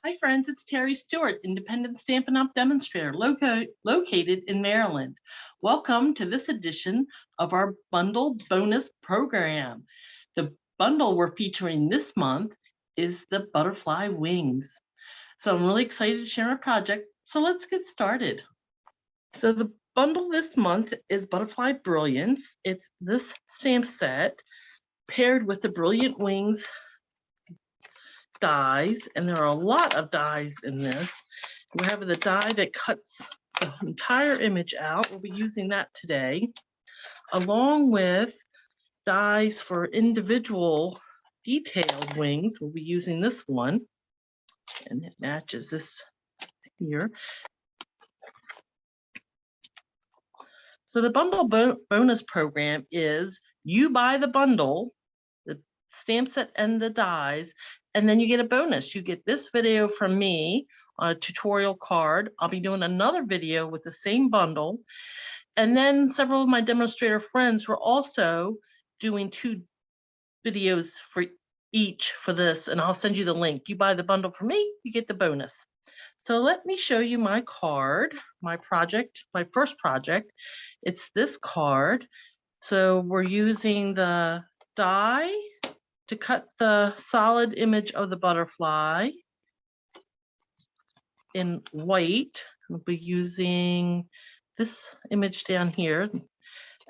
Hi friends, it's Terry Stewart, Independent Stampin' Up! Demonstrator located in Maryland. Welcome to this edition of our bundle bonus program. The bundle we're featuring this month is the Butterfly Wings. So I'm really excited to share our project, so let's get started. So the bundle this month is Butterfly Brilliance. It's this stamp set paired with the Brilliant Wings dies, and there are a lot of dies in this. We're having the die that cuts the entire image out. We'll be using that today, along with dies for individual detailed wings. We'll be using this one, and it matches this here. So the bundle bonus program is you buy the bundle, the stamp set and the dies, and then you get a bonus. You get this video from me on a tutorial card. I'll be doing another video with the same bundle. And then several of my demonstrator friends were also doing 2 videos for each for this, and I'll send you the link. You buy the bundle for me, you get the bonus. So let me show you my card, my project, my first project. It's this card. So we're using the die to cut the solid image of the butterfly in white. We'll be using this image down here,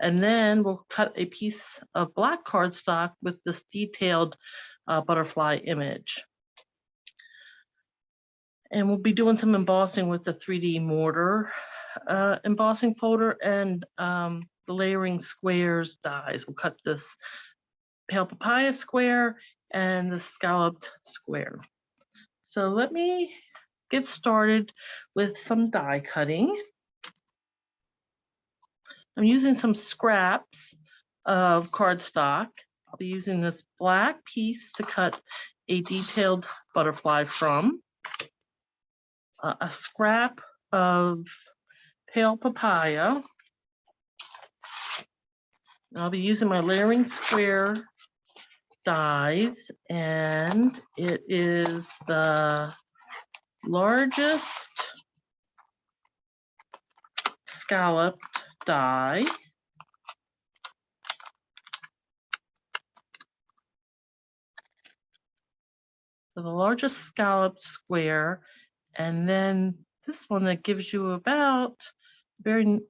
and then we'll cut a piece of black cardstock with this detailed butterfly image. And we'll be doing some embossing with the 3D mortar embossing folder and the layering squares dies. We'll cut this pale papaya square and the scalloped square. So let me get started with some die cutting. I'm using some scraps of cardstock. I'll be using this black piece to cut a detailed butterfly from, a scrap of pale papaya. I'll be using my layering square dies, and it is the largest scalloped die. So the largest scalloped square, and then this one that gives you about a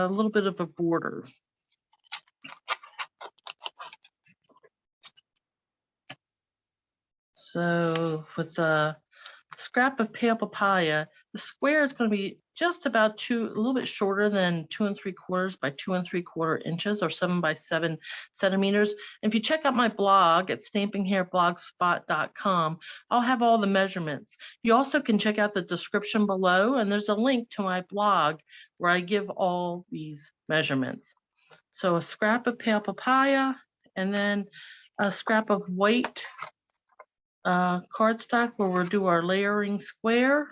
little bit of a border. So with the scrap of pale papaya, the square is going to be just about a little bit shorter than 2 3/4 by 2 3/4 inches, or 7 by 7 centimeters. And if you check out my blog at stampinghairblogspot.com, I'll have all the measurements. You also can check out the description below, and there's a link to my blog where I give all these measurements. So a scrap of pale papaya, and then a scrap of white cardstock where we'll do our layering square,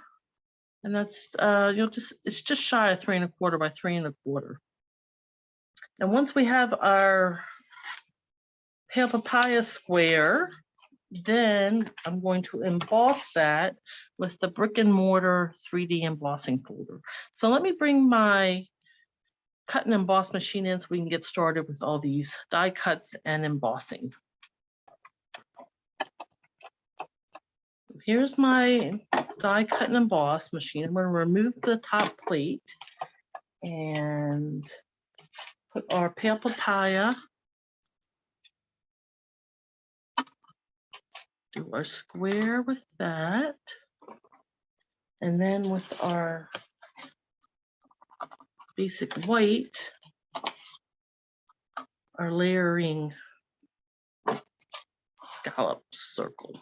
and that's it's just shy of 3 1/4 by 3 1/4. And once we have our pale papaya square, then I'm going to emboss that with the brick and mortar 3D embossing folder. So let me bring my cut and emboss machine in so we can get started with all these die cuts and embossing. Here's my die cut and emboss machine. I'm going to remove the top plate and put our pale papaya, do our square with that, and then with our basic white, our layering scallop circle.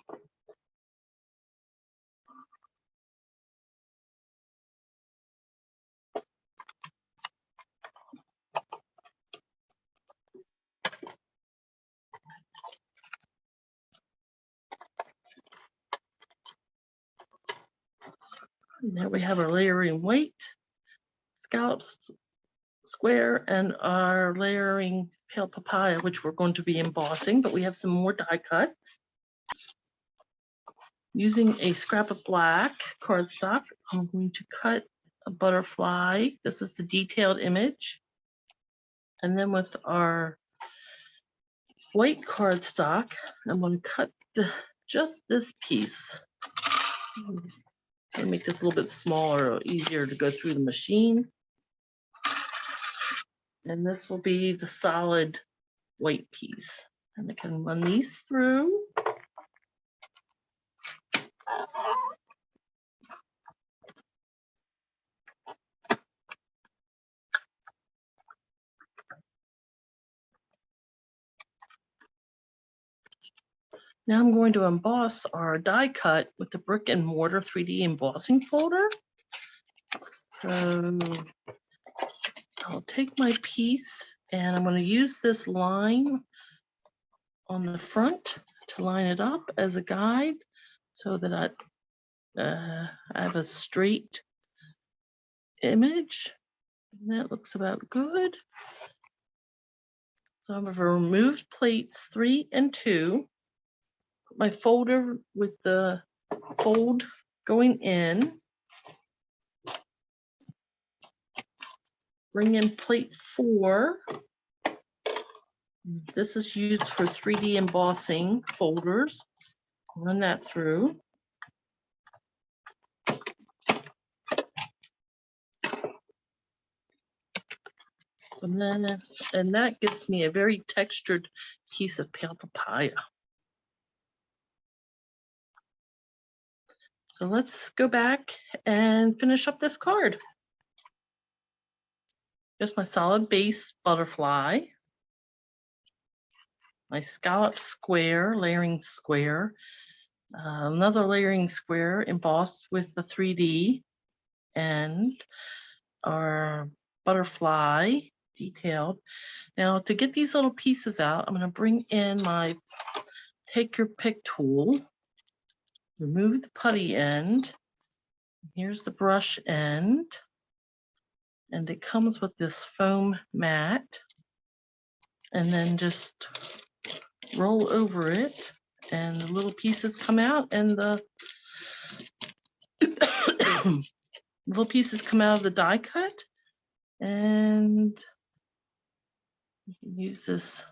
And there we have our layering white, scallops square, and our layering pale papaya, which we're going to be embossing, but we have some more die cuts. Using a scrap of black cardstock, I'm going to cut a butterfly. This is the detailed image. And then with our white cardstock, I'm going to cut just this piece. And make this a little bit smaller, easier to go through the machine. And this will be the solid white piece. And I can run these through. Now I'm going to emboss our die cut with the brick and mortar 3D embossing folder. So I'll take my piece and I'm going to use this line on the front to line it up as a guide so that I have a straight image. And that looks about good. So I'm going to remove plates 3 and 2. Put my folder with the fold going in. Bring in plate 4. This is used for 3D embossing folders. Run that through. And that gives me a very textured piece of pale papaya. So let's go back and finish up this card. Just my solid base butterfly, my scallop square, layering square, another layering square embossed with the 3D, and our butterfly detailed. Now to get these little pieces out, I'm going to bring in my take your pick tool, remove the putty end. Here's the brush end, and it comes with this foam mat, and then just roll over it and the little pieces come out, and the little pieces come out of the die cut, and you can use this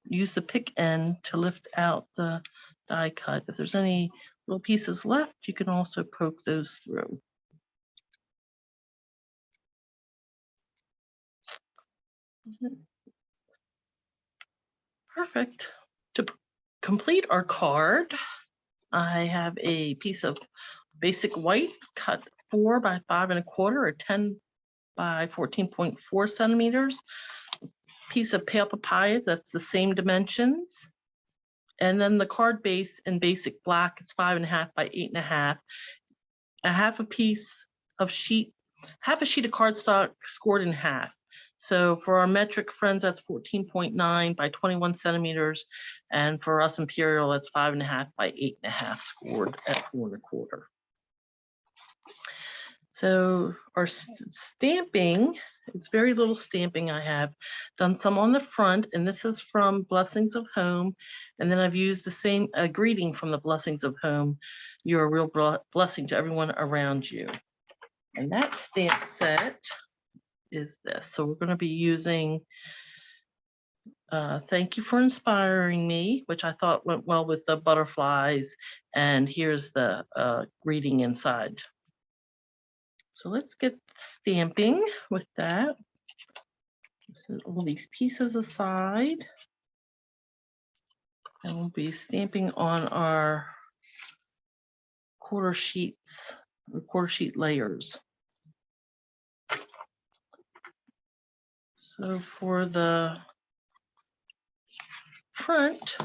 use the pick end to lift out the die cut. If there's any little pieces left, you can also poke those through. Perfect. To complete our card, I have a piece of basic white cut 4 by 5 1/4 or 10 by 14.4 centimeters. Piece of pale papaya that's the same dimensions. And then the card base in basic black, it's 5.5 by 8.5. Half a sheet of cardstock scored in half. So for our metric friends, that's 14.9 by 21 centimeters. And for us imperial, that's 5.5 by 8.5 scored at 4 1/4. So our stamping, it's very little stamping. I have done some on the front, and this is from Blessings of Home. And then I've used the same greeting from the Blessings of Home. You're a real blessing to everyone around you. And that stamp set is this. So we're going to be using Thank You for Inspiring Me, which I thought went well with the butterflies. And here's the greeting inside. So let's get stamping with that. Set all these pieces aside. And we'll be stamping on our quarter sheet layers. So for the front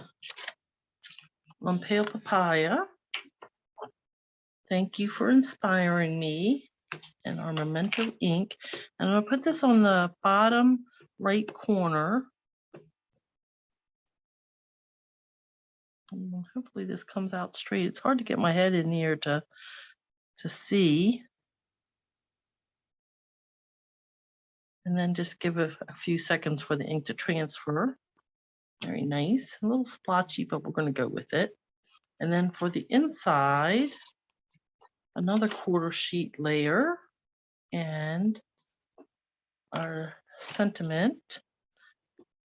on Pale Papaya, Thank You for Inspiring Me, and our Memento ink. And I'm going to put this on the bottom right corner. And hopefully this comes out straight. It's hard to get my head in here to see. And then just give a few seconds for the ink to transfer. Very nice. A little splotchy, but we're going to go with it. And then for the inside, another quarter sheet layer and our sentiment.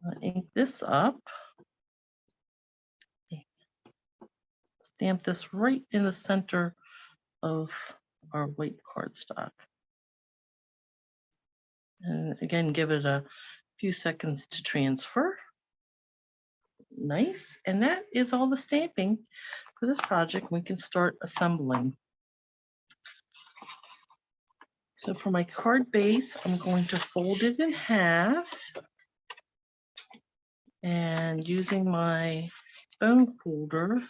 I'll ink this up. Stamp this right in the center of our white cardstock. And again, give it a few seconds to transfer. Nice. And that is all the stamping for this project. We can start assembling. So for my card base, I'm going to fold it in half and using my bone folder,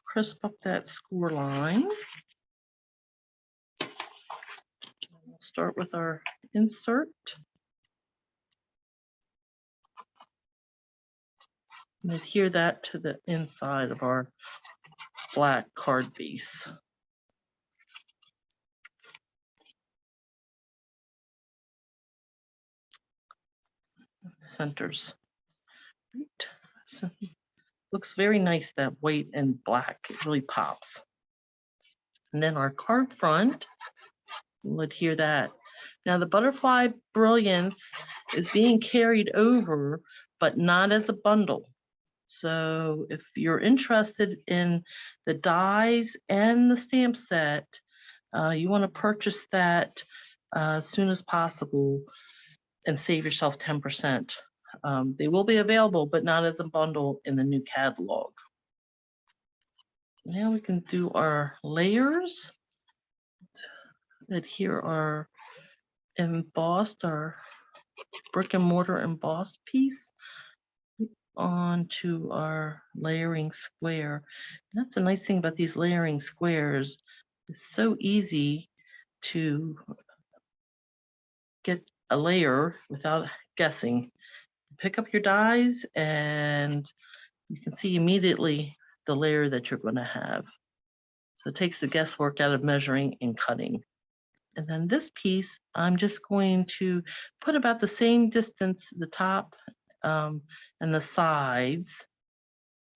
crisp up that score line. We'll start with our insert. And adhere that to the inside of our black card base. Centers. Right. So, looks very nice, that white and black. It really pops. And then our card front, we'll adhere that. Now the Butterfly Brilliance is being carried over, but not as a bundle. So if you're interested in the dies and the stamp set, you want to purchase that as soon as possible and save yourself 10%. They will be available, but not as a bundle in the new catalog. Now we can do our layers. Adhere our embossed, our brick and mortar embossed piece onto our layering square. And that's a nice thing about these layering squares. It's so easy to get a layer without guessing. Pick up your dies and you can see immediately the layer that you're going to have. So it takes the guesswork out of measuring and cutting. And then this piece, I'm just going to put about the same distance the top and the sides.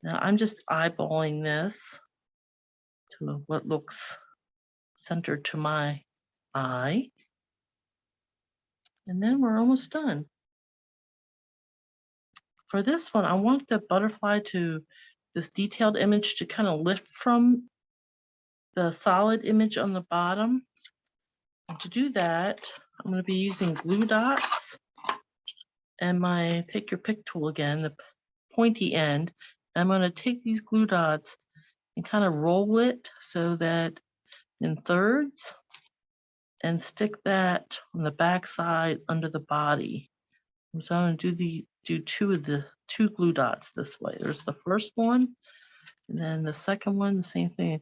Now I'm just eyeballing this to what looks centered to my eye. And then we're almost done. For this one, I want the butterfly to, this detailed image to kind of lift from the solid image on the bottom. And to do that, I'm going to be using glue dots and my take your pick tool again, the pointy end. I'm going to take these glue dots and kind of roll it so that in thirds and stick that on the back side under the body. And so I'm going to do two glue dots this way. There's the first one, and then the second one, the same thing.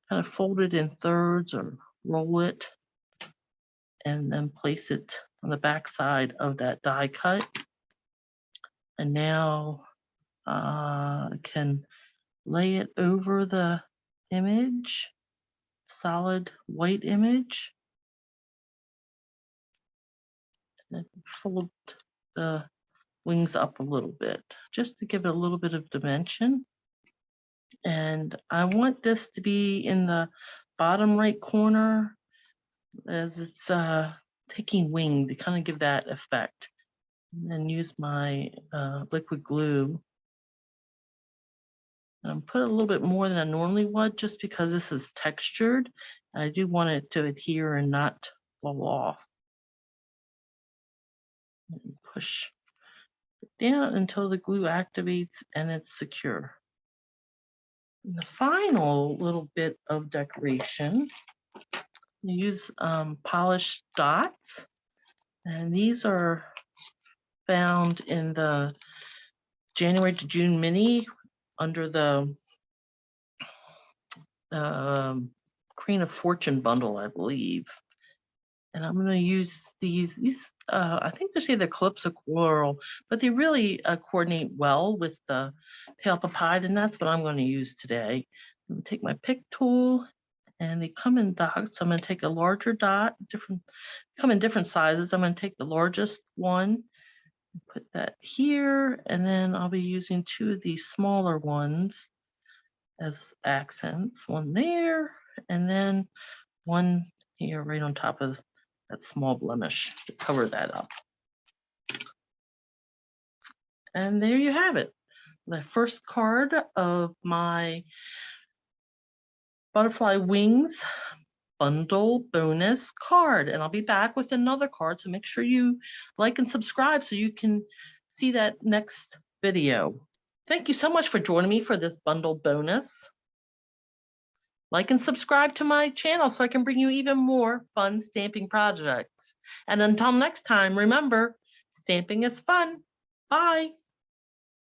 Kind of fold it in thirds or roll it, and then place it on the back side of that die cut. And now I can lay it over the image, solid white image, and fold the wings up a little bit just to give it a little bit of dimension. And I want this to be in the bottom right corner as it's taking wing to kind of give that effect. And then use my liquid glue. Put a little bit more than I normally would just because this is textured. I do want it to adhere and not fall off. And push it down until the glue activates and it's secure. And the final little bit of decoration, you use polished dots, and these are found in the January to June mini under the Queen of Fortune bundle, I believe. And I'm going to use these I think they say they're Calypso Coral, but they really coordinate well with the Pale Papaya, and that's what I'm going to use today. I'm going to take my pick tool, and they come in dots. So I'm going to take a larger dot, come in different sizes. I'm going to take the largest one, put that here, and then I'll be using two of these smaller ones as accents, one there, and then one here right on top of that small blemish to cover that up. And there you have it. The first card of my Butterfly Wings bundle bonus card. And I'll be back with another card, so make sure you like and subscribe so you can see that next video. Thank you so much for joining me for this bundle bonus. Like and subscribe to my channel so I can bring you even more fun stamping projects. And until next time, remember, stamping is fun. Bye.